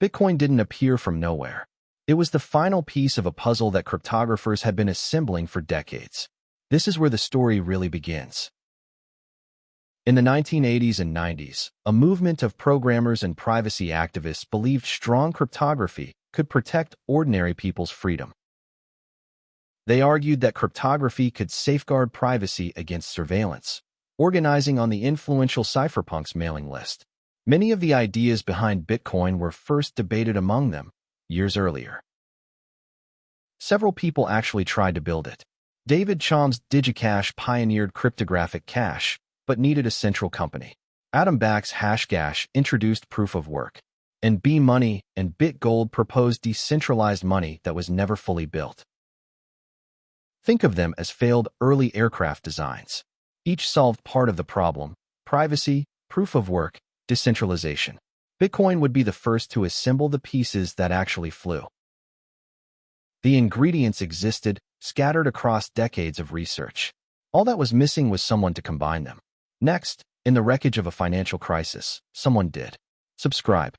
Bitcoin didn't appear from nowhere. It was the final piece of a puzzle that cryptographers had been assembling for decades. This is where the story really begins. In the 1980s and 90s, a movement of programmers and privacy activists believed strong cryptography could protect ordinary people's freedom. They argued that cryptography could safeguard privacy against surveillance, organizing on the influential Cypherpunks mailing list. Many of the ideas behind Bitcoin were first debated among them years earlier. Several people actually tried to build it. David Chaum's DigiCash pioneered cryptographic cash, but needed a central company. Adam Back's Hashcash introduced proof of work, and B-Money and BitGold proposed decentralized money that was never fully built. Think of them as failed early aircraft designs. Each solved part of the problem: privacy, proof of work, decentralization. Bitcoin would be the first to assemble the pieces that actually flew. The ingredients existed, scattered across decades of research. All that was missing was someone to combine them. Next, in the wreckage of a financial crisis, someone did. Subscribe.